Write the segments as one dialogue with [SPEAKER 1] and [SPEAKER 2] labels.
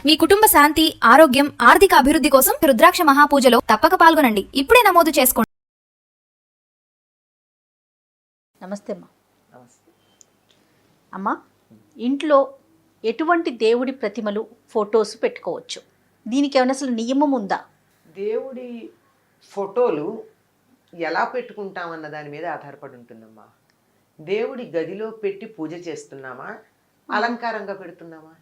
[SPEAKER 1] మీ కుటుంబ శాంతి, ఆరోగ్యం, ఆర్థిక అభివృద్ధి కోసం రుద్రాక్ష మహాపూజలో తప్పక పాల్గొనండి. ఇప్పుడే నమోదు చేసుకోండి.
[SPEAKER 2] నమస్తే అమ్మా.
[SPEAKER 3] నమస్తే.
[SPEAKER 2] అమ్మా, ఇంట్లో ఎటువంటి దేవుడి ప్రతిమలు, ఫొటోస్ పెట్టుకోవచ్చు? దీనికి ఏమైనా అసలు నియమం ఉందా?
[SPEAKER 3] దేవుడి ఫోటోలు ఎలా పెట్టుకుంటామన్న దాని మీద ఆధారపడి ఉంటుందమ్మా. దేవుడి గదిలో పెట్టి పూజ చేస్తున్నామా, అలంకారంగా పెడుతున్నామా?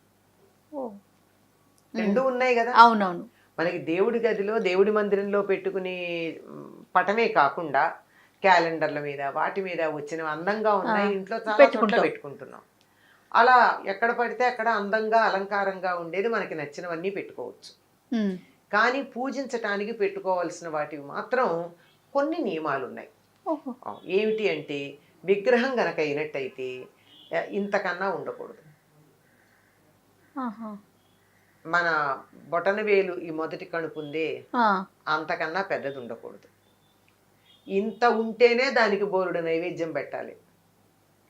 [SPEAKER 3] రెండు ఉన్నాయి కదా.
[SPEAKER 2] అవునవును.
[SPEAKER 3] మనకి దేవుడి గదిలో, దేవుడి మందిరంలో పెట్టుకునే పటమే కాకుండా క్యాలెండర్ల మీద, వాటి మీద వచ్చిన అందంగా ఉన్నాయి ఇంట్లో చాలా చోట్ల పెట్టుకుంటున్నాం. అలా ఎక్కడ పడితే అక్కడ అందంగా అలంకారంగా ఉండేది మనకి నచ్చినవన్నీ పెట్టుకోవచ్చు. కానీ పూజించటానికి పెట్టుకోవాల్సిన వాటివి మాత్రం కొన్ని నియమాలు ఉన్నాయి. ఏమిటి అంటే, విగ్రహం గనక అయినట్టయితే ఇంతకన్నా ఉండకూడదు. మన బొటన వేలు ఈ మొదటి కణుపు ఉందే, అంతకన్నా పెద్దది ఉండకూడదు. ఇంత ఉంటేనే దానికి బోరుడు నైవేద్యం పెట్టాలి.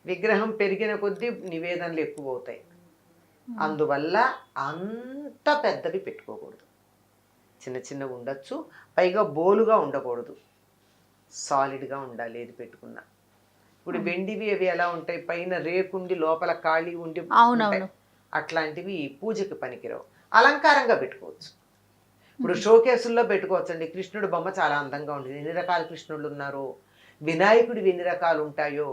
[SPEAKER 3] విగ్రహం పెరిగిన కొద్దీ నివేదనలు ఎక్కువ అవుతాయి. అందువల్ల అంత పెద్దవి పెట్టుకోకూడదు. చిన్న చిన్నగా ఉండొచ్చు, పైగా బోలుగా ఉండకూడదు, సాలిడ్గా ఉండాలి ఏది పెట్టుకున్నా. ఇప్పుడు వెండివి అవి ఎలా ఉంటాయి, పైన రేకుండి లోపల ఖాళీ ఉండి ఉంటాయి. అట్లాంటివి పూజకి పనికిరావు. అలంకారంగా పెట్టుకోవచ్చు. ఇప్పుడు షోకేసుల్లో పెట్టుకోవచ్చండి. కృష్ణుడు బొమ్మ చాలా అందంగా ఉంటుంది. ఎన్ని రకాల కృష్ణుడు ఉన్నారో, వినాయకుడివి ఎన్ని రకాలు ఉంటాయో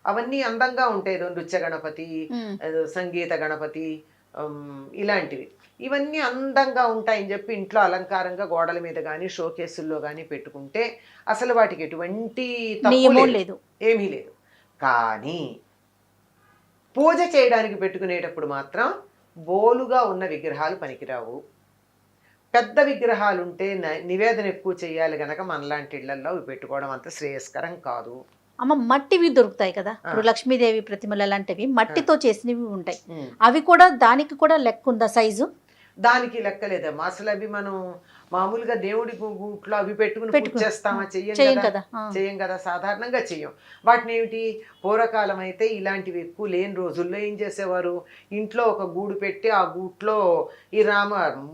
[SPEAKER 3] అవన్నీ అందంగా ఉంటాయి. నృత్య గణపతి, సంగీత గణపతి, ఇలాంటివి ఇవన్నీ అందంగా ఉంటాయని చెప్పి ఇంట్లో అలంకారంగా గోడల మీద కానీ షోకేసుల్లో కానీ పెట్టుకుంటే అసలు వాటికి ఎటువంటి తప్పు లేదు, ఏమీ లేదు. కానీ పూజ చేయడానికి పెట్టుకునేటప్పుడు మాత్రం బోలుగా ఉన్న విగ్రహాలు పనికిరావు. పెద్ద విగ్రహాలు ఉంటే నివేదన ఎక్కువ చేయాలి గనక మనలాంటి ఇళ్లలో అవి పెట్టుకోవడం అంత శ్రేయస్కరం కాదు.
[SPEAKER 2] అమ్మ, మట్టివి దొరుకుతాయి కదా, ఇప్పుడు లక్ష్మీదేవి ప్రతిమలు అలాంటివి మట్టితో చేసినవి ఉంటాయి. అవి కూడా, దానికి కూడా లెక్క ఉందా సైజు?
[SPEAKER 3] దానికి లెక్కలేదమ్మా. అసలు అవి మనం మామూలుగా దేవుడి గూట్లో అవి పెట్టుకుని చేస్తామా? చెయ్యం కదా, సాధారణంగా చెయ్యం. వాటిని ఏమిటి, పూర్వకాలం అయితే ఇలాంటివి ఎక్కువ లేని రోజుల్లో ఏం చేసేవారు, ఇంట్లో ఒక గూడు పెట్టి ఆ గూట్లో ఈ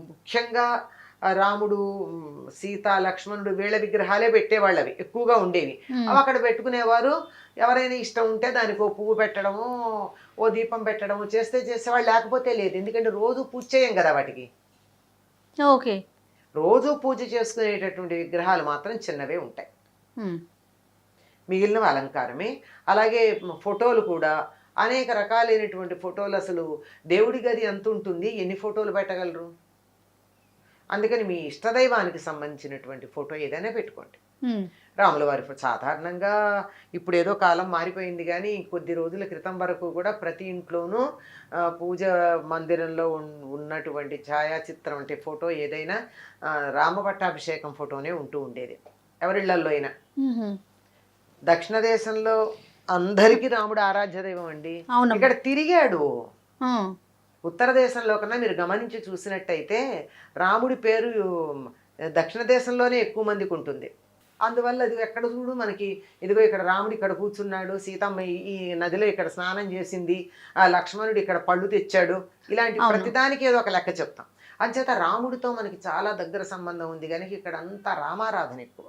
[SPEAKER 3] ముఖ్యంగా రాముడు, సీత, లక్ష్మణుడు వీళ్ళ విగ్రహాలే పెట్టేవాళ్ళు. అవి ఎక్కువగా ఉండేవి. అవి అక్కడ పెట్టుకునేవారు. ఎవరైనా ఇష్టం ఉంటే దానికి ఓ పువ్వు పెట్టడము, ఓ దీపం పెట్టడము చేసేవాళ్ళు, లేకపోతే లేదు. ఎందుకంటే రోజు పూజ చేయం కదా వాటికి.
[SPEAKER 2] ఓకే.
[SPEAKER 3] రోజు పూజ చేసుకునేటటువంటి విగ్రహాలు మాత్రం చిన్నవే ఉంటాయి, మిగిలినవి అలంకారమే. అలాగే ఫోటోలు కూడా అనేక రకాలైనటువంటి ఫోటోలు. అసలు దేవుడి గది ఎంత ఉంటుంది, ఎన్ని ఫోటోలు పెట్టగలరు? అందుకని మీ ఇష్టదైవానికి సంబంధించినటువంటి ఫోటో ఏదైనా పెట్టుకోండి. రాముల వారి సాధారణంగా ఇప్పుడు ఏదో కాలం మారిపోయింది, కానీ కొద్ది రోజుల క్రితం వరకు కూడా ప్రతి ఇంట్లోనూ పూజ మందిరంలో ఉన్నటువంటి ఛాయాచిత్రం అంటే ఫోటో ఏదైనా రామ పట్టాభిషేకం ఫోటోనే ఉంటూ ఉండేది ఎవరిళ్లల్లో అయినా. దక్షిణ దేశంలో అందరికీ రాముడు ఆరాధ్య దైవం అండి. ఇక్కడ తిరిగాడు. ఉత్తర దేశంలో కన్నా మీరు గమనించి చూసినట్టయితే రాముడి పేరు దక్షిణ దేశంలోనే ఎక్కువ మందికి ఉంటుంది. అందువల్ల అది ఎక్కడ చూడు మనకి, ఇదిగో ఇక్కడ రాముడు ఇక్కడ కూర్చున్నాడు, సీతమ్మ ఈ నదిలో ఇక్కడ స్నానం చేసింది, ఆ లక్ష్మణుడు ఇక్కడ పళ్ళు తెచ్చాడు, ఇలాంటి ప్రతిదానికి ఏదో ఒక లెక్క చెప్తాం. అంచేత రాముడితో మనకి చాలా దగ్గర సంబంధం ఉంది కనుక ఇక్కడ అంతా రామారాధన ఎక్కువ.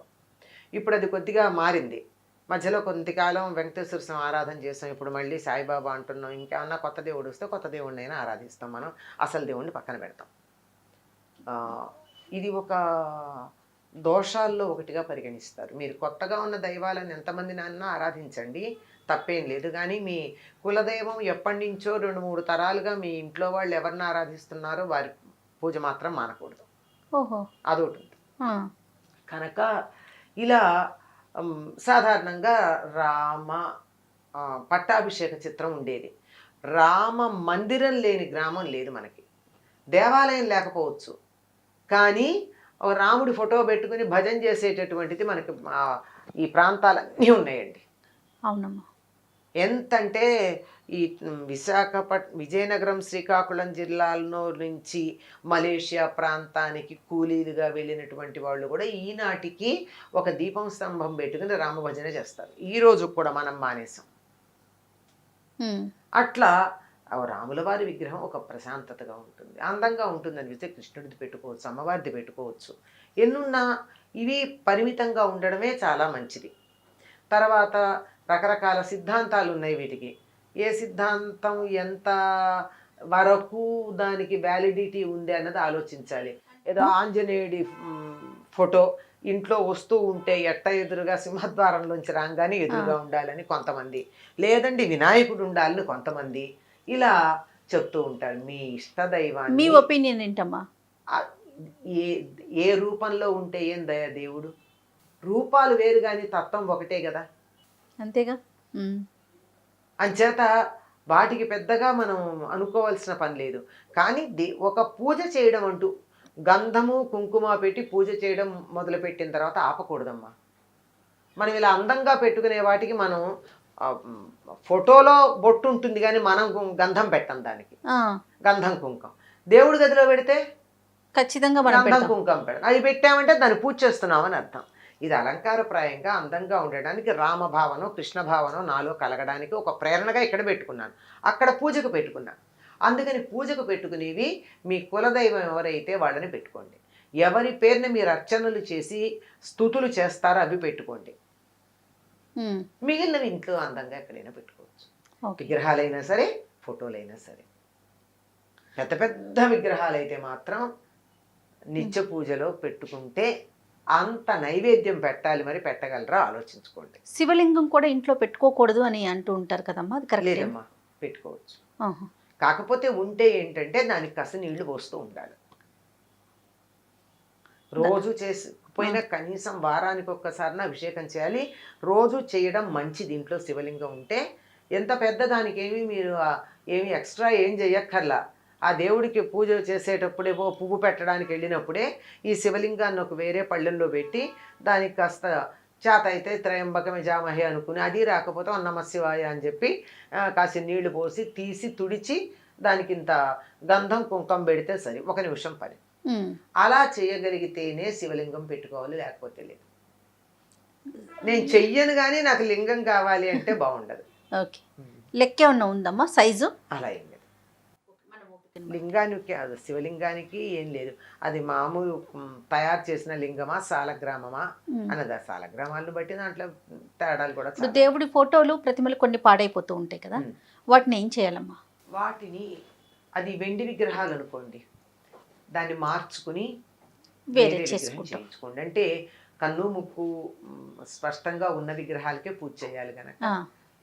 [SPEAKER 3] ఇప్పుడు అది కొద్దిగా మారింది. మధ్యలో కొంతకాలం వెంకటేశ్వర స్వామి ఆరాధన చేస్తాం, ఇప్పుడు మళ్ళీ సాయిబాబా అంటున్నాం. ఇంకేమన్నా కొత్త దేవుడు వస్తే కొత్త దేవుడిని అయినా ఆరాధిస్తాం. మనం అసలు దేవుడిని పక్కన పెడతాం. ఇది ఒక దోషాల్లో ఒకటిగా పరిగణిస్తారు. మీరు కొత్తగా ఉన్న దైవాలను ఎంతమంది నాన్న ఆరాధించండి, తప్పేం లేదు. కానీ మీ కులదైవం ఎప్పటి నుంచో 2-3 తరాలుగా మీ ఇంట్లో వాళ్ళు ఎవరిని ఆరాధిస్తున్నారో వారి పూజ మాత్రం మానకూడదు. అదొకటి ఉంది కనుక ఇలా సాధారణంగా రామ పట్టాభిషేక చిత్రం ఉండేది. రామ మందిరం లేని గ్రామం లేదు మనకి. దేవాలయం లేకపోవచ్చు, కానీ రాముడి ఫోటో పెట్టుకుని భజన చేసేటటువంటిది మనకి ఈ ప్రాంతాలన్నీ ఉన్నాయండి.
[SPEAKER 2] అవునమ్మా.
[SPEAKER 3] ఎంతంటే ఈ విజయనగరం, శ్రీకాకుళం జిల్లాల్లో నుంచి మలేషియా ప్రాంతానికి కూలీలుగా వెళ్ళినటువంటి వాళ్ళు కూడా ఈనాటికి ఒక దీపం స్తంభం పెట్టుకుని రామభజన చేస్తారు. ఈ రోజు కూడా మనం మానేసాం. అట్లా ఆ రాముల వారి విగ్రహం ఒక ప్రశాంతతగా ఉంటుంది, అందంగా ఉంటుంది అనిపిస్తే కృష్ణుడిది పెట్టుకోవచ్చు, అమ్మవారిది పెట్టుకోవచ్చు. ఎన్నున్నా ఇవి పరిమితంగా ఉండడమే చాలా మంచిది. తర్వాత రకరకాల సిద్ధాంతాలు ఉన్నాయి వీటికి. ఏ సిద్ధాంతం ఎంత వరకు దానికి వ్యాలిడిటీ ఉంది అన్నది ఆలోచించాలి. ఏదో ఆంజనేయుడి ఫోటో ఇంట్లో వస్తూ ఉంటే ఎట్ట ఎదురుగా సింహద్వారంలోంచి రాగానే ఎదురుగా ఉండాలని కొంతమంది, లేదండి వినాయకుడు ఉండాలని కొంతమంది ఇలా చెప్తూ ఉంటారు. మీ ఇష్టదైవాన్ని,
[SPEAKER 2] మీ ఒపీనియన్ ఏంటమ్మా?
[SPEAKER 3] ఆ, ఏ ఏ రూపంలో ఉంటే ఏం దయ దేవుడు, రూపాలు వేరు కానీ తత్వం ఒకటే కదా.
[SPEAKER 2] అంతేగా.
[SPEAKER 3] అంచేత వాటికి పెద్దగా మనం అనుకోవాల్సిన పని లేదు. కానీ ఒక పూజ చేయడం అంటూ గంధము కుంకుమ పెట్టి పూజ చేయడం మొదలుపెట్టిన తర్వాత ఆపకూడదమ్మా. మనం ఇలా అందంగా పెట్టుకునే వాటికి మనం ఫోటోలో బొట్టు ఉంటుంది కానీ మనం గంధం పెట్టం దానికి, గంధం కుంకం. దేవుడి గదిలో పెడితే
[SPEAKER 2] ఖచ్చితంగా
[SPEAKER 3] గంధం కుంకం పెడతాం. అది పెట్టామంటే దాన్ని పూజ చేస్తున్నామని అర్థం. ఇది అలంకారప్రాయంగా అందంగా ఉండడానికి, రామభావనం కృష్ణ భావనం నాలో కలగడానికి ఒక ప్రేరణగా ఇక్కడ పెట్టుకున్నాను, అక్కడ పూజకు పెట్టుకున్నాను. అందుకని పూజకు పెట్టుకునేవి మీ కులదైవం ఎవరైతే వాళ్ళని పెట్టుకోండి. ఎవరి పేరుని మీరు అర్చనలు చేసి స్తుతులు చేస్తారో అవి పెట్టుకోండి. మిగిలినవి ఇంట్లో అందంగా ఎక్కడైనా పెట్టుకోవచ్చు. విగ్రహాలైనా సరే, ఫోటోలైనా సరే. పెద్ద పెద్ద విగ్రహాలు అయితే మాత్రం నిత్య పూజలో పెట్టుకుంటే అంత నైవేద్యం పెట్టాలి, మరి పెట్టగలరా ఆలోచించుకోండి.
[SPEAKER 2] శివలింగం కూడా ఇంట్లో పెట్టుకోకూడదు అని అంటూ ఉంటారు కదమ్మా, అది కరెక్ట్?
[SPEAKER 3] లేదమ్మా, పెట్టుకోవచ్చు. కాకపోతే ఉంటే ఏంటంటే దానికి కాస్త నీళ్లు పోస్తూ ఉండాలి. రోజు పోయినా కనీసం వారానికి ఒక్కసారిన అభిషేకం చేయాలి. రోజు చేయడం మంచిది. ఇంట్లో శివలింగం ఉంటే ఎంత పెద్ద దానికి మీరు ఏమి ఎక్స్ట్రా ఏం చేయక్కర్లా. ఆ దేవుడికి పూజ చేసేటప్పుడే పువ్వు పెట్టడానికి వెళ్ళినప్పుడే ఈ శివలింగాన్ని ఒక వేరే పళ్ళెంలో పెట్టి దానికి కాస్త చేత అయితే త్రయంబకమే జామహే అనుకుని, అది రాకపోతే నమ శివాయ అని చెప్పి కాసి నీళ్లు పోసి తీసి తుడిచి దానికి ఇంత గంధం కుంకం పెడితే సరి, 1 నిమిషం పని. అలా చేయగలిగితేనే శివలింగం పెట్టుకోవాలి, లేకపోతే లేదు. నేను చెయ్యను కానీ నాకు లింగం కావాలి అంటే బాగుండదు.
[SPEAKER 2] ఓకే, లెక్క ఏమన్నా ఉందమ్మా సైజు?
[SPEAKER 3] అలా ఏం లేదు. లింగానికి శివలింగానికి ఏం లేదు. అది మామూలు తయారు చేసిన లింగమా సాలగ్రామమా అన్నది, సాలగ్రామాలను బట్టి దాంట్లో తేడాలు కూడా.
[SPEAKER 2] ఇప్పుడు దేవుడి ఫోటోలు ప్రతిమలు కొన్ని పాడైపోతూ ఉంటాయి కదా, వాటిని ఏం చేయాలమ్మా?
[SPEAKER 3] వాటిని, అది వెండి విగ్రహాలు అనుకోండి, దాన్ని మార్చుకుని
[SPEAKER 2] వేరే
[SPEAKER 3] చేయించుకోండి. అంటే కన్ను ముక్కు స్పష్టంగా ఉన్న విగ్రహాలకే పూజ చేయాలి కనుక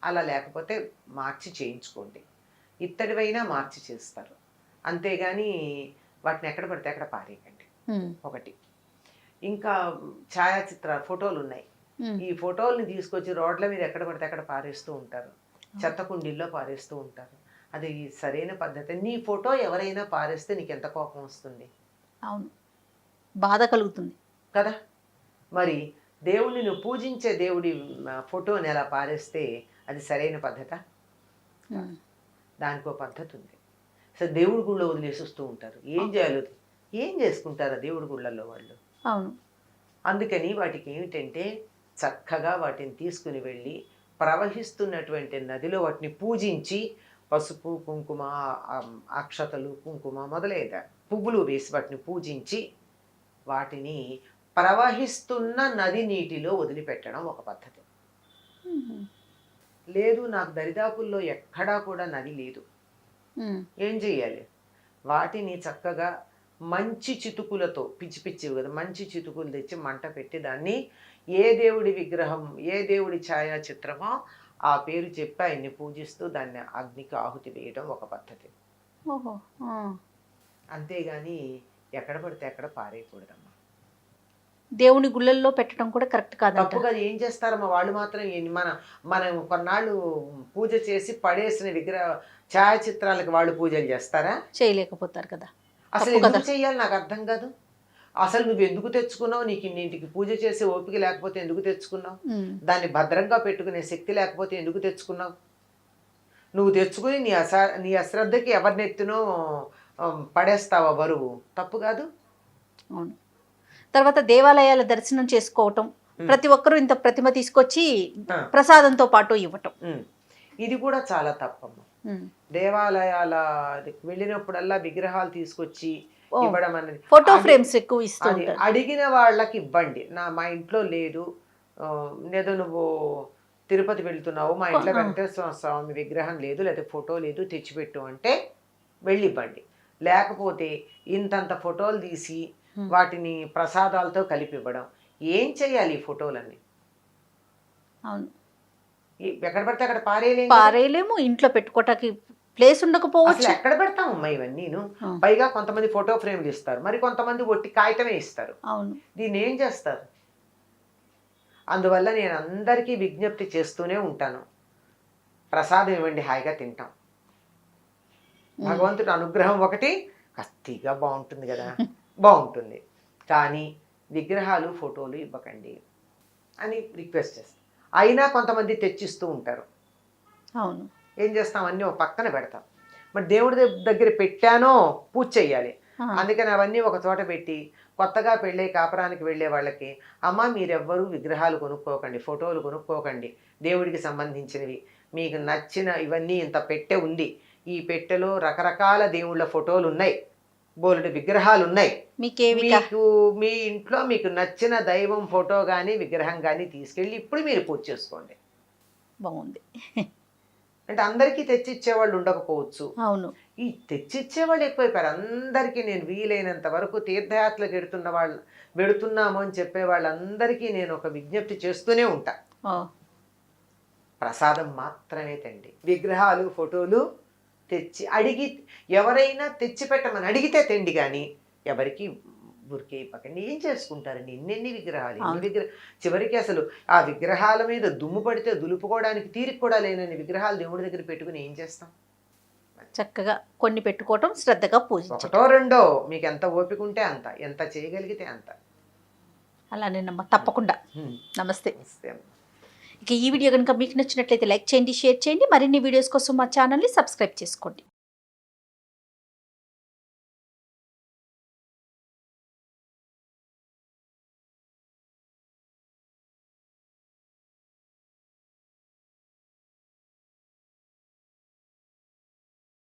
[SPEAKER 3] అలా, లేకపోతే మార్చి చేయించుకోండి. ఇత్తడివైనా మార్చి చేస్తారు, అంతేగాని వాటిని ఎక్కడ పడితే అక్కడ పారేయకండి. ఒకటి. ఇంకా ఛాయాచిత్రాలు ఫోటోలు ఉన్నాయి, ఈ ఫోటోల్ని తీసుకొచ్చి రోడ్ల మీద ఎక్కడ పడితే అక్కడ పారేస్తూ ఉంటారు, చెత్త కుండీల్లో పారేస్తూ ఉంటారు. అది సరైన పద్ధతి. నీ ఫోటో ఎవరైనా పారేస్తే నీకు ఎంత కోపం వస్తుంది?
[SPEAKER 2] అవును, బాధ కలుగుతుంది
[SPEAKER 3] కదా. మరి దేవుడిని నువ్వు పూజించే దేవుడి ఫోటోని ఎలా పారేస్తే అది సరైన పద్ధత? దానికో పద్ధతి ఉంది. సో దేవుడి గుళ్ళో వదిలేసి వస్తూ ఉంటారు. ఏం చేయాలి, ఏం చేసుకుంటారు దేవుడి గుళ్ళల్లో వాళ్ళు?
[SPEAKER 2] అవును.
[SPEAKER 3] అందుకని వాటికి ఏమిటంటే చక్కగా వాటిని తీసుకుని వెళ్ళి ప్రవహిస్తున్నటువంటి నదిలో వాటిని పూజించి పసుపు కుంకుమ అక్షతలు కుంకుమ మొదలైన పువ్వులు వేసి వాటిని పూజించి వాటిని ప్రవహిస్తున్న నది నీటిలో వదిలిపెట్టడం ఒక పద్ధతి. లేదు నాకు దరిదాపుల్లో ఎక్కడా కూడా నది లేదు, ఏం చెయ్యాలి? వాటిని చక్కగా మంచి చితుకులతో, పిచ్చి పిచ్చివి కదా, మంచి చితుకులు తెచ్చి మంట పెట్టి దాన్ని ఏ దేవుడి విగ్రహం, ఏ దేవుడి ఛాయాచిత్రమో ఆ పేరు చెప్పి ఆయన్ని పూజిస్తూ దాన్ని అగ్నికి ఆహుతి వేయడం ఒక పద్ధతి. అంతేగాని ఎక్కడ పడితే అక్కడ పారేయకూడదమ్మా.
[SPEAKER 2] దేవుని గుళ్ళల్లో పెట్టడం కూడా కరెక్ట్ కాదు.
[SPEAKER 3] తప్పు కదా. ఏం చేస్తారమ్మా వాళ్ళు మాత్రం? మనం కొన్నాళ్ళు పూజ చేసి పడేసిన విగ్రహ ఛాయాచిత్రాలకు వాళ్ళు పూజలు చేస్తారా?
[SPEAKER 2] చేయలేకపోతారు కదా.
[SPEAKER 3] అసలు ఎందుకు చెయ్యాలి నాకు అర్థం కాదు. అసలు నువ్వు ఎందుకు తెచ్చుకున్నావు? నీకు ఇన్నింటికి పూజ చేసే ఓపిక లేకపోతే ఎందుకు తెచ్చుకున్నావు? దాన్ని భద్రంగా పెట్టుకునే శక్తి లేకపోతే ఎందుకు తెచ్చుకున్నావు? నువ్వు తెచ్చుకుని నీ అశ్రద్ధకి ఎవరినెత్తినో పడేస్తావా బరువు? తప్పు కాదు.
[SPEAKER 2] అవును. తర్వాత దేవాలయాల దర్శనం చేసుకోవటం, ప్రతి ఒక్కరూ ఇంత ప్రతిమ తీసుకొచ్చి ప్రసాదంతో పాటు ఇవ్వటం,
[SPEAKER 3] ఇది కూడా చాలా తప్పమ్మా.
[SPEAKER 2] ఉమ్.
[SPEAKER 3] దేవాలయాల వెళ్ళినప్పుడల్లా విగ్రహాలు తీసుకొచ్చి
[SPEAKER 2] ఓ.
[SPEAKER 3] ఇవ్వడం అనేది
[SPEAKER 2] ఫోటో
[SPEAKER 3] అది-
[SPEAKER 2] ఫ్రేమ్స్ ఎక్కువ ఇస్తూ
[SPEAKER 3] అది
[SPEAKER 2] ఉంటారు.
[SPEAKER 3] అడిగిన వాళ్ళకి ఇవ్వండి. మా ఇంట్లో లేదు, ఏదో నువ్వు తిరుపతి వెళ్తున్నావు, మా ఇంట్లో వెంకటేశ్వర స్వామి విగ్రహం లేదు, లేదా ఫోటో లేదు, తెచ్చిపెట్టు అంటే వెళ్ళి ఇవ్వండి. లేకపోతే ఇంతంత ఫోటోలు తీసి వాటిని ప్రసాదాలతో కలిపి ఇవ్వడం. ఏం చేయాలి ఈ ఫోటోలన్నీ?
[SPEAKER 2] అవును,
[SPEAKER 3] ఎక్కడ పడితే అక్కడ పారేయలేం.
[SPEAKER 2] పారేయలేము, ఇంట్లో పెట్టుకోవటానికి ప్లేస్
[SPEAKER 3] అసలు
[SPEAKER 2] ఉండకపోవచ్చు.
[SPEAKER 3] ఎక్కడ పెడతామమ్మా ఇవన్నీను?
[SPEAKER 2] ఆ.
[SPEAKER 3] పైగా కొంతమంది ఫోటో ఫ్రేమ్లు ఇస్తారు, మరి కొంతమంది ఒట్టి కాగితమే ఇస్తారు.
[SPEAKER 2] అవును,
[SPEAKER 3] దీన్ని ఏం చేస్తారు? అందువల్ల నేను అందరికీ విజ్ఞప్తి చేస్తూనే ఉంటాను, ప్రసాదం ఇవ్వండి, హాయిగా తింటాం. భగవంతుడి అనుగ్రహం ఒకటి కత్తిగా బాగుంటుంది కదా, బాగుంటుంది, కానీ విగ్రహాలు ఫోటోలు ఇవ్వకండి అని రిక్వెస్ట్ చేస్తాం. అయినా కొంతమంది తెచ్చిస్తూ ఉంటారు.
[SPEAKER 2] అవును,
[SPEAKER 3] ఏం చేస్తాం, అన్నీ ఒక పక్కన పెడతాం. మరి దేవుడి దగ్గర పెట్టానో పూజ చెయ్యాలి. అందుకని అవన్నీ ఒక చోట పెట్టి కొత్తగా పెళ్ళే కాపురానికి వెళ్ళే వాళ్ళకి, అమ్మ మీరెవ్వరూ విగ్రహాలు కొనుక్కోకండి, ఫోటోలు కొనుక్కోకండి, దేవుడికి సంబంధించినవి మీకు నచ్చిన ఇవన్నీ ఇంత పెట్టె ఉంది, ఈ పెట్టెలో రకరకాల దేవుళ్ళ ఫోటోలు ఉన్నాయి, బోలెడు విగ్రహాలు ఉన్నాయి,
[SPEAKER 2] మీకేవి
[SPEAKER 3] మీకు మీ ఇంట్లో మీకు నచ్చిన దైవం ఫోటో కానీ విగ్రహం కానీ తీసుకెళ్ళి ఇప్పుడు మీరు పూజ చేసుకోండి.
[SPEAKER 2] బాగుంది.
[SPEAKER 3] అంటే అందరికీ తెచ్చిచ్చేవాళ్ళు ఉండకపోవచ్చు,
[SPEAKER 2] అవును,
[SPEAKER 3] ఈ తెచ్చిచ్చేవాళ్ళు ఎక్కువైపోయారు. అందరికీ నేను వీలైనంత వరకు తీర్థయాత్రలకు వెడుతున్నాము అని చెప్పే వాళ్ళందరికీ నేను ఒక విజ్ఞప్తి చేస్తూనే ఉంటా,
[SPEAKER 2] ఓ,
[SPEAKER 3] ప్రసాదం మాత్రమే తండి. విగ్రహాలు ఫోటోలు తెచ్చి అడిగి ఎవరైనా తెచ్చి పెట్టమని అడిగితే తెండి, కానీ ఎవరికి ఊరికే ఇవ్వకండి. ఏం చేసుకుంటారండి ఎన్నెన్ని విగ్రహాలు, చివరికి అసలు ఆ విగ్రహాల మీద దుమ్ము పడితే దులుపుకోవడానికి తీరిక కూడా లేనని విగ్రహాలు దేవుడి దగ్గర పెట్టుకుని ఏం చేస్తాం?
[SPEAKER 2] చక్కగా కొన్ని పెట్టుకోవటం, శ్రద్ధగా పూజించటం.
[SPEAKER 3] ఒకటో రెండో మీకు ఎంత ఓపిక ఉంటే అంత, ఎంత చేయగలిగితే అంత.
[SPEAKER 2] అలానేనమ్మా, తప్పకుండా. నమస్తే.
[SPEAKER 3] నమస్తే.
[SPEAKER 2] ఇక ఈ వీడియో కనుక మీకు నచ్చినట్లయితే లైక్ చేయండి, షేర్ చేయండి. మరిన్ని వీడియోస్ కోసం మా ఛానల్ని సబ్స్క్రైబ్ చేసుకోండి.